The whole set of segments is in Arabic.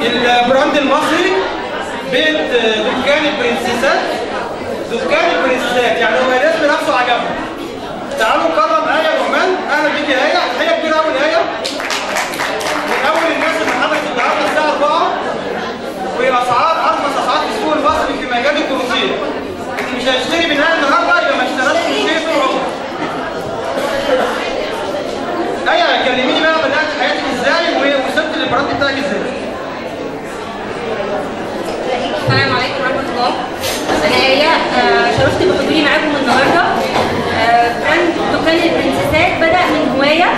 البراند المصري بيت دكان البرنسيسات. دكان البرنسيسات يعني هو الاسم نفسه عجبني. تعالوا نكرم آية نعمان. اهلا بيك يا آية، تحية كبيرة قوي لآية. من اول الناس اللي حضرت النهارده الساعة 4 واسعار ارخص اسعار في السوق المصري في مجال الكروسيه. اللي مش هيشتري من آية النهارده يبقى ما اشتراش كروسيه طول عمره. آية كلميني بقى بدأت حياتك ازاي ووصلت للبراند بتاعك ازاي؟ السلام عليكم ورحمة الله. أنا آية، شرفت بحضوري معاكم النهارده. براند دكان البرنسيسات بدأ من هواية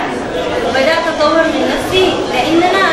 وبدأت أطور من نفسي لأن أنا